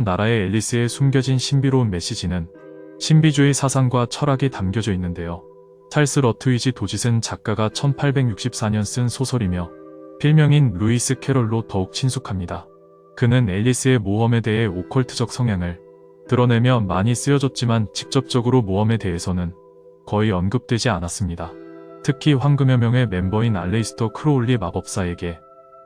나라의 앨리스의 숨겨진 신비로운 메시지는 신비주의 사상과 철학이 담겨져 있는데요. 찰스 러트위지 도짓은 작가가 1864년 쓴 소설이며 필명인 루이스 캐럴로 더욱 친숙합니다. 그는 앨리스의 모험에 대해 오컬트적 성향을 드러내며 많이 쓰여졌지만 직접적으로 모험에 대해서는 거의 언급되지 않았습니다. 특히 황금의 명의 멤버인 알레이스터 크로울리 마법사에게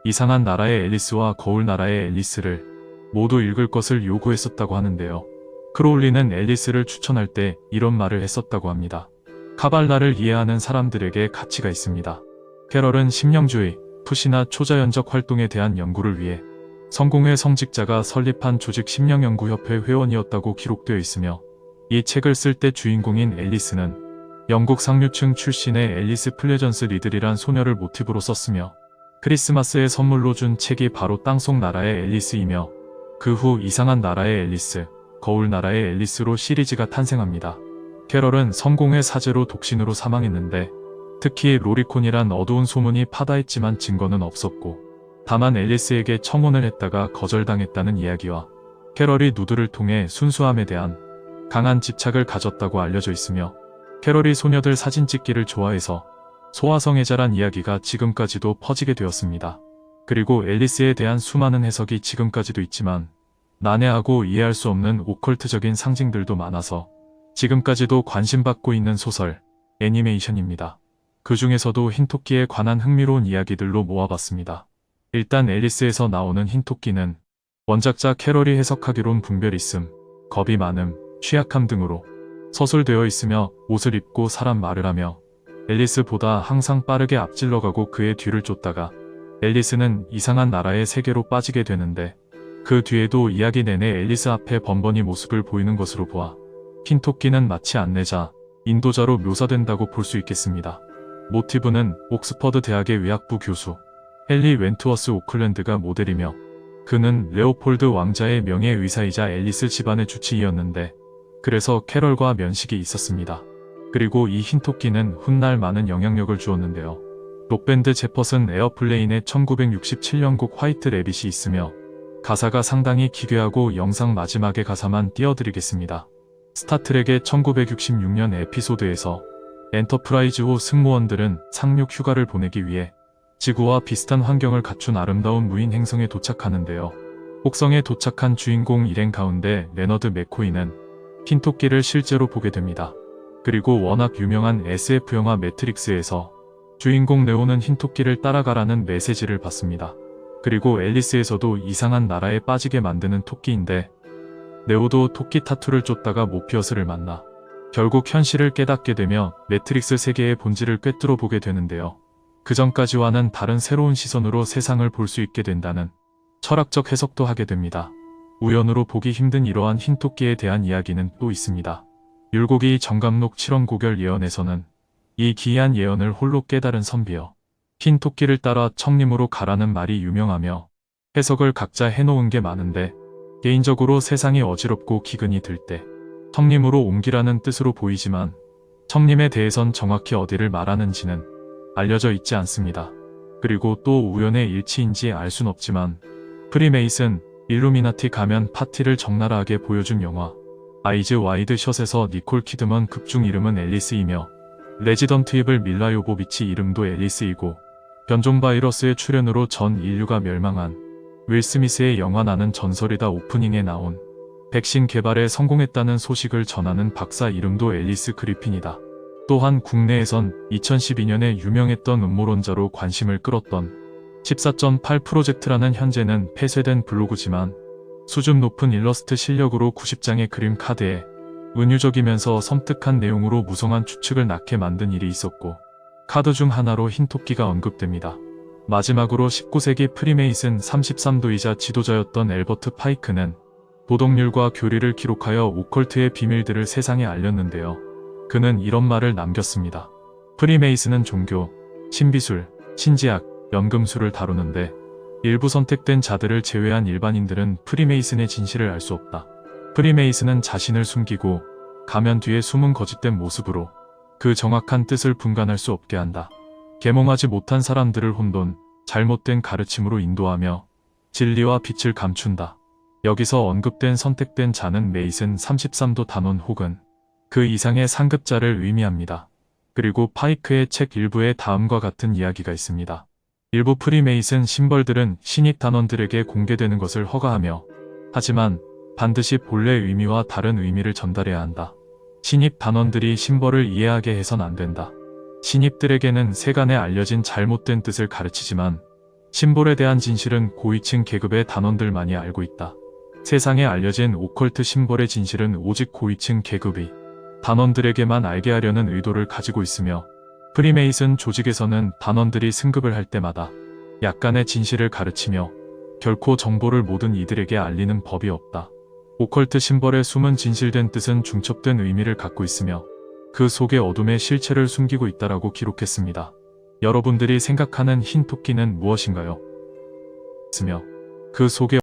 이상한 나라의 앨리스와 거울 나라의 앨리스를 모두 읽을 것을 요구했었다고 하는데요. 크로울리는 앨리스를 추천할 때 이런 말을 했었다고 합니다. 카발라를 이해하는 사람들에게 가치가 있습니다. 캐럴은 심령주의, 푸시나 초자연적 활동에 대한 연구를 위해 성공회 성직자가 설립한 조직 심령연구협회 회원이었다고 기록되어 있으며 이 책을 쓸 때 주인공인 앨리스는 영국 상류층 출신의 앨리스 플레전스 리들이란 소녀를 모티브로 썼으며 크리스마스에 선물로 준 책이 바로 땅속 나라의 앨리스이며 그 후 이상한 나라의 앨리스, 거울 나라의 앨리스로 시리즈가 탄생합니다. 캐럴은 성공회 사제로 독신으로 사망했는데 특히 로리콘이란 어두운 소문이 파다했지만 증거는 없었고 다만 앨리스에게 청혼을 했다가 거절당했다는 이야기와 캐럴이 누드를 통해 순수함에 대한 강한 집착을 가졌다고 알려져 있으며 캐럴이 소녀들 사진 찍기를 좋아해서 소화성애자란 이야기가 지금까지도 퍼지게 되었습니다. 그리고 앨리스에 대한 수많은 해석이 지금까지도 있지만 난해하고 이해할 수 없는 오컬트적인 상징들도 많아서 지금까지도 관심받고 있는 소설, 애니메이션입니다. 그 중에서도 흰토끼에 관한 흥미로운 이야기들로 모아봤습니다. 일단 앨리스에서 나오는 흰토끼는 원작자 캐럴이 해석하기론 분별이 있음, 겁이 많음, 취약함 등으로 서술되어 있으며 옷을 입고 사람 말을 하며 앨리스보다 항상 빠르게 앞질러가고 그의 뒤를 쫓다가 앨리스는 이상한 나라의 세계로 빠지게 되는데 그 뒤에도 이야기 내내 앨리스 앞에 번번이 모습을 보이는 것으로 보아 흰토끼는 마치 안내자, 인도자로 묘사된다고 볼 수 있겠습니다. 모티브는 옥스퍼드 대학의 의학부 교수 헨리 웬트워스 오클랜드가 모델이며 그는 레오폴드 왕자의 명예의사이자 앨리스 집안의 주치의였는데 그래서 캐럴과 면식이 있었습니다. 그리고 이 흰토끼는 훗날 많은 영향력을 주었는데요. 록밴드 제퍼슨 에어플레인의 1967년 곡 화이트 래빗이 있으며 가사가 상당히 기괴하고 영상 마지막의 가사만 띄워드리겠습니다. 스타트rek의 1966년 에피소드에서 엔터프라이즈호 승무원들은 상륙 휴가를 보내기 위해 지구와 비슷한 환경을 갖춘 아름다운 무인 행성에 도착하는데요. 혹성에 도착한 주인공 일행 가운데 레너드 맥코이는 흰토끼를 실제로 보게 됩니다. 그리고 워낙 유명한 SF 영화 매트릭스에서 주인공 네오는 흰토끼를 따라가라는 메시지를 받습니다. 그리고 앨리스에서도 이상한 나라에 빠지게 만드는 토끼인데 네오도 토끼 타투를 쫓다가 모피어스를 만나 결국 현실을 깨닫게 되며 매트릭스 세계의 본질을 꿰뚫어 보게 되는데요. 그 전까지와는 다른 새로운 시선으로 세상을 볼 수 있게 된다는 철학적 해석도 하게 됩니다. 우연으로 보기 힘든 이러한 흰토끼에 대한 이야기는 또 있습니다. 율곡이 정감록 7원 고결 예언에서는 이 기이한 예언을 홀로 깨달은 선비여 흰토끼를 따라 청림으로 가라는 말이 유명하며 해석을 각자 해놓은 게 많은데 개인적으로 세상이 어지럽고 기근이 들 때 청림으로 옮기라는 뜻으로 보이지만 청림에 대해선 정확히 어디를 말하는지는 알려져 있지 않습니다. 그리고 또 우연의 일치인지 알 순 없지만 프리메이슨, 일루미나티 가면 파티를 적나라하게 보여준 영화 아이즈 와이드 샷에서 니콜 키드먼 극중 이름은 앨리스이며 레지던트 이블 밀라 요보비치 이름도 앨리스이고 변종 바이러스의 출현으로 전 인류가 멸망한 윌 스미스의 영화 나는 전설이다 오프닝에 나온 백신 개발에 성공했다는 소식을 전하는 박사 이름도 앨리스 그리핀이다. 또한 국내에선 2012년에 유명했던 음모론자로 관심을 끌었던 14.8 프로젝트라는 현재는 폐쇄된 블로그지만 수준 높은 일러스트 실력으로 90장의 그림 카드에 은유적이면서 섬뜩한 내용으로 무성한 추측을 낳게 만든 일이 있었고 카드 중 하나로 흰토끼가 언급됩니다. 마지막으로 19세기 프리메이슨 33도이자 지도자였던 엘버트 파이크는 도덕률과 교리를 기록하여 오컬트의 비밀들을 세상에 알렸는데요. 그는 이런 말을 남겼습니다. 프리메이슨은 종교, 신비술, 신지학, 연금술을 다루는데 일부 선택된 자들을 제외한 일반인들은 프리메이슨의 진실을 알 수 없다. 프리메이슨은 자신을 숨기고 가면 뒤에 숨은 거짓된 모습으로 그 정확한 뜻을 분간할 수 없게 한다. 계몽하지 못한 사람들을 혼돈, 잘못된 가르침으로 인도하며 진리와 빛을 감춘다. 여기서 언급된 선택된 자는 메이슨 33도 단원 혹은 그 이상의 상급자를 의미합니다. 그리고 파이크의 책 일부에 다음과 같은 이야기가 있습니다. 일부 프리메이슨 심벌들은 신입 단원들에게 공개되는 것을 허가하며, 하지만 반드시 본래 의미와 다른 의미를 전달해야 한다. 신입 단원들이 심벌을 이해하게 해선 안 된다. 신입들에게는 세간에 알려진 잘못된 뜻을 가르치지만 심벌에 대한 진실은 고위층 계급의 단원들만이 알고 있다. 세상에 알려진 오컬트 심벌의 진실은 오직 고위층 계급이 단원들에게만 알게 하려는 의도를 가지고 있으며, 프리메이슨 조직에서는 단원들이 승급을 할 때마다 약간의 진실을 가르치며 결코 정보를 모든 이들에게 알리는 법이 없다. 오컬트 심벌의 숨은 진실된 뜻은 중첩된 의미를 갖고 있으며 그 속의 어둠의 실체를 숨기고 있다라고 기록했습니다. 여러분들이 생각하는 흰 토끼는 무엇인가요? 그 속에